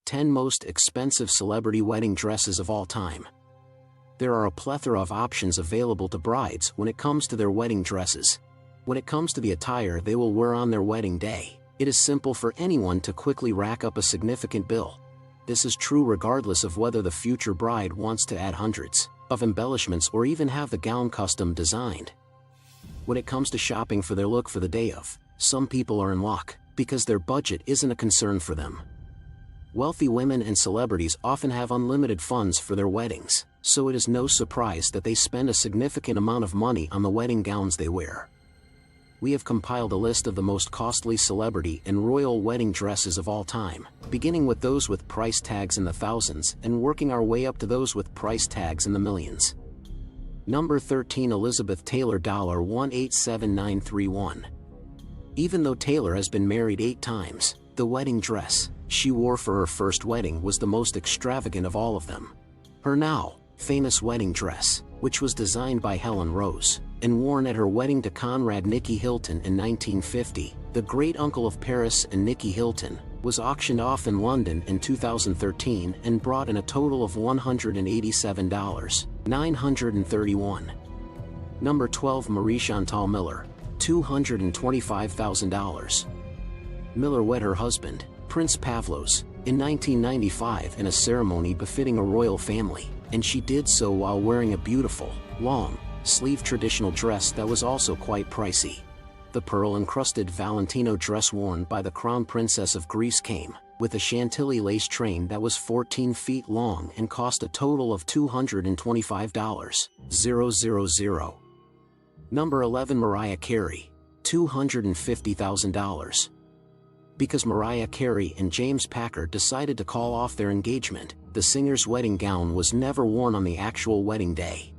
10 Most Expensive Celebrity Wedding Dresses of All Time. There are a plethora of options available to brides when it comes to their wedding dresses. When it comes to the attire they will wear on their wedding day, it is simple for anyone to quickly rack up a significant bill. This is true regardless of whether the future bride wants to add hundreds of embellishments or even have the gown custom designed. When it comes to shopping for their look for the day of, some people are in luck, because their budget isn't a concern for them. Wealthy women and celebrities often have unlimited funds for their weddings, so it is no surprise that they spend a significant amount of money on the wedding gowns they wear. We have compiled a list of the most costly celebrity and royal wedding dresses of all time, beginning with those with price tags in the thousands and working our way up to those with price tags in the millions. Number 13. Elizabeth Taylor $187931. Even though Taylor has been married 8 times, the wedding dress she wore for her first wedding was the most extravagant of all of them. Her now famous wedding dress, which was designed by Helen Rose and worn at her wedding to Conrad Nicky Hilton in 1950, the great-uncle of Paris and Nicky Hilton, was auctioned off in London in 2013 and brought in a total of $187,931. Number 12. Marie Chantal Miller, $225,000. Miller wed her husband, Prince Pavlos, in 1995 in a ceremony befitting a royal family, and she did so while wearing a beautiful, long-sleeve traditional dress that was also quite pricey. The pearl-encrusted Valentino dress worn by the Crown Princess of Greece came with a Chantilly lace train that was 14 feet long and cost a total of $225,000. Number 11. Mariah Carey, $250,000. Because Mariah Carey and James Packer decided to call off their engagement, the singer's wedding gown was never worn on the actual wedding day.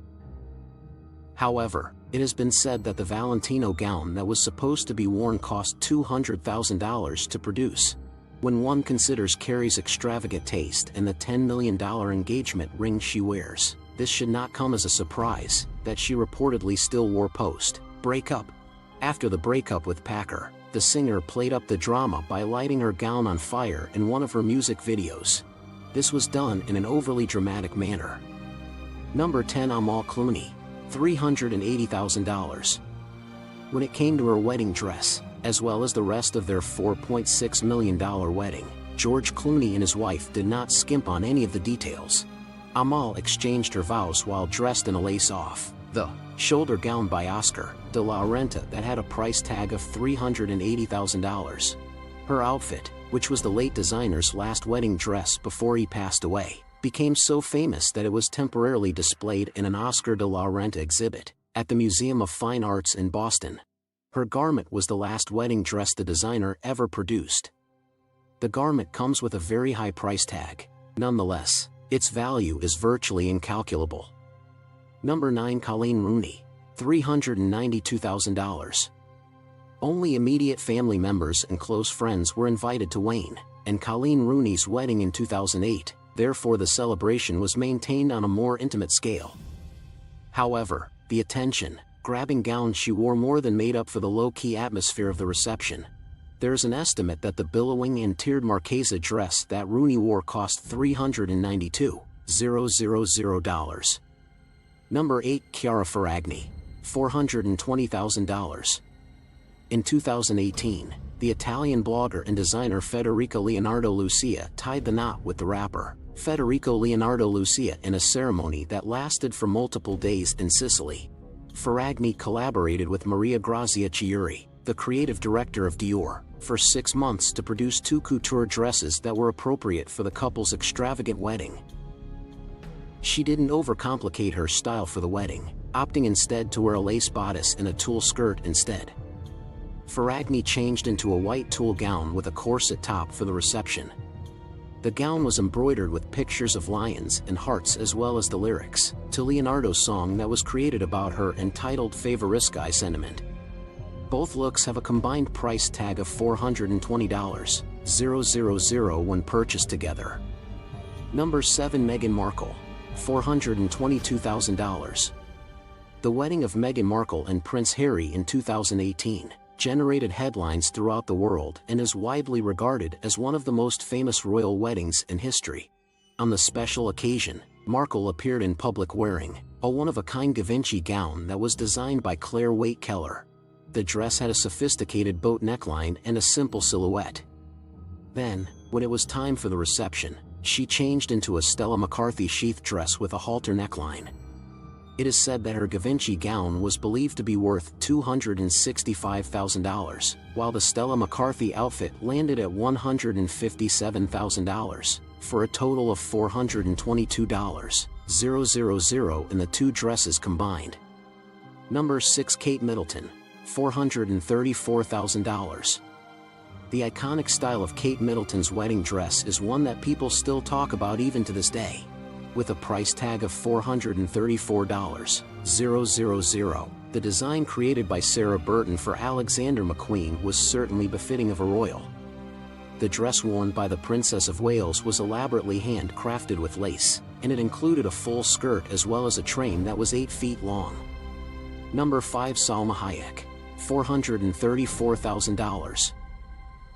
However, it has been said that the Valentino gown that was supposed to be worn cost $200,000 to produce. When one considers Carey's extravagant taste and the $10 million engagement ring she wears, this should not come as a surprise that she reportedly still wore post-breakup. After the breakup with Packer, the singer played up the drama by lighting her gown on fire in one of her music videos. This was done in an overly dramatic manner. Number 10. Amal Clooney, $380,000. When it came to her wedding dress, as well as the rest of their $4.6 million wedding, George Clooney and his wife did not skimp on any of the details. Amal exchanged her vows while dressed in a lace-off-the-shoulder gown by Oscar de la Renta that had a price tag of $380,000. Her outfit, which was the late designer's last wedding dress before he passed away, became so famous that it was temporarily displayed in an Oscar de la Renta exhibit at the Museum of Fine Arts in Boston. Her garment was the last wedding dress the designer ever produced. The garment comes with a very high price tag. Nonetheless, its value is virtually incalculable. Number 9. Colleen Rooney, $392,000. Only immediate family members and close friends were invited to Wayne and Colleen Rooney's wedding in 2008, therefore the celebration was maintained on a more intimate scale. However, the attention-grabbing gown she wore more than made up for the low-key atmosphere of the reception. There is an estimate that the billowing and tiered Marchesa dress that Rooney wore cost $392,000. Number 8. Chiara Ferragni, $420,000. In 2018, the Italian blogger and designer Federico Leonardo Lucia tied the knot with the rapper Federico Leonardo Lucia in a ceremony that lasted for multiple days in Sicily. Ferragni collaborated with Maria Grazia Chiuri, the creative director of Dior, for 6 months to produce 2 couture dresses that were appropriate for the couple's extravagant wedding. She didn't overcomplicate her style for the wedding, opting instead to wear a lace bodice and a tulle skirt instead. Ferragni changed into a white tulle gown with a corset top for the reception. The gown was embroidered with pictures of lions and hearts as well as the lyrics to Leonardo's song that was created about her entitled Favorisci Sentiment. Both looks have a combined price tag of $420,000 when purchased together. Number 7. Meghan Markle, $422,000. The wedding of Meghan Markle and Prince Harry in 2018 generated headlines throughout the world and is widely regarded as one of the most famous royal weddings in history. On the special occasion, Markle appeared in public wearing a one-of-a-kind Givenchy gown that was designed by Claire Waite Keller. The dress had a sophisticated boat neckline and a simple silhouette. Then, when it was time for the reception, she changed into a Stella McCarthy sheath dress with a halter neckline. It is said that her Givenchy gown was believed to be worth $265,000, while the Stella McCarthy outfit landed at $157,000, for a total of $422,000 in the two dresses combined. Number 6. Kate Middleton, $434,000. The iconic style of Kate Middleton's wedding dress is one that people still talk about even to this day. With a price tag of $434,000, the design created by Sarah Burton for Alexander McQueen was certainly befitting of a royal. The dress worn by the Princess of Wales was elaborately handcrafted with lace, and it included a full skirt as well as a train that was 8 feet long. Number 5. Salma Hayek, $434,000.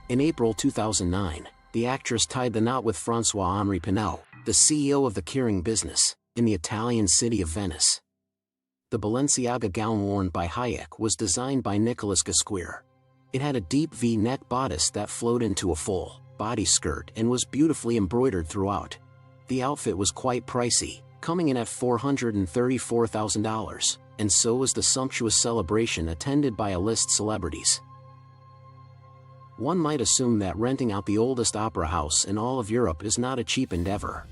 In April 2009, the actress tied the knot with François-Henri Pinault, the CEO of the Kering business, in the Italian city of Venice. The Balenciaga gown worn by Hayek was designed by Nicolas Gasquer. It had a deep V-neck bodice that flowed into a full body skirt and was beautifully embroidered throughout. The outfit was quite pricey, coming in at $434,000, and so was the sumptuous celebration attended by A-list celebrities. One might assume that renting out the oldest opera house in all of Europe is not a cheap endeavor.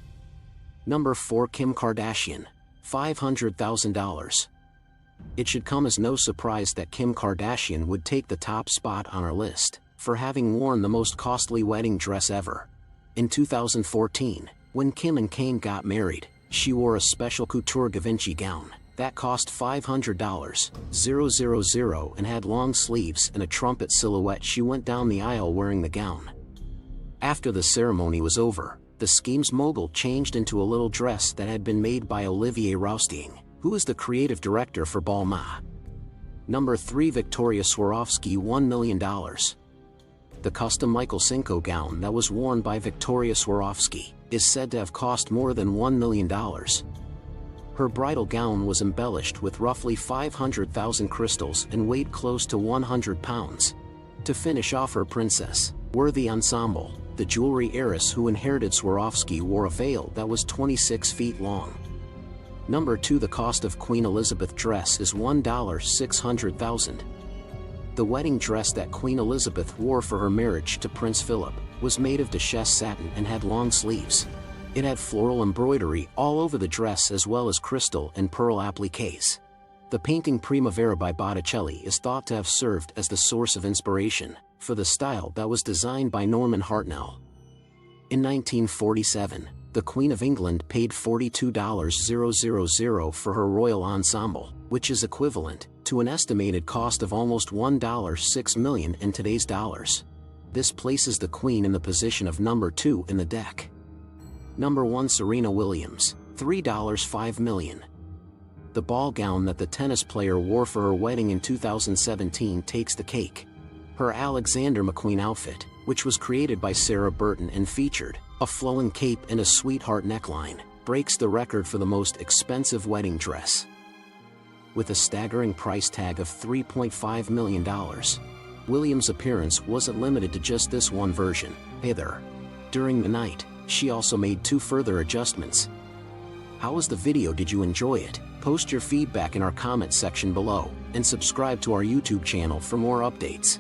Number 4. Kim Kardashian, $500,000. It should come as no surprise that Kim Kardashian would take the top spot on our list for having worn the most costly wedding dress ever. In 2014, when Kim and Kane got married, she wore a special couture Givenchy gown that cost $500,000 and had long sleeves and a trumpet silhouette. She went down the aisle wearing the gown. After the ceremony was over, the scheme's mogul changed into a little dress that had been made by Olivier Rousteing, who is the creative director for Balmain. Number 3. Victoria Swarovski, $1 million. The custom Michael Cinco gown that was worn by Victoria Swarovski is said to have cost more than $1 million. Her bridal gown was embellished with roughly 500,000 crystals and weighed close to 100 pounds. To finish off her princess-worthy ensemble, the jewelry heiress who inherited Swarovski wore a veil that was 26 feet long. Number 2. The cost of Queen Elizabeth dress is $1,600,000. The wedding dress that Queen Elizabeth wore for her marriage to Prince Philip was made of Duchesse satin and had long sleeves. It had floral embroidery all over the dress as well as crystal and pearl appliques. The painting Primavera by Botticelli is thought to have served as the source of inspiration for the style that was designed by Norman Hartnell. In 1947, the Queen of England paid $42,000 for her royal ensemble, which is equivalent to an estimated cost of almost $1.6 million in today's dollars. This places the Queen in the position of number 2 in the deck. Number 1. Serena Williams, $3.5 million. The ball gown that the tennis player wore for her wedding in 2017 takes the cake. Her Alexander McQueen outfit, which was created by Sarah Burton and featured a flowing cape and a sweetheart neckline, breaks the record for the most expensive wedding dress. With a staggering price tag of $3.5 million, Williams' appearance wasn't limited to just this one version, either. During the night, she also made 2 further adjustments. How was the video? Did you enjoy it? Post your feedback in our comment section below, and subscribe to our YouTube channel for more updates.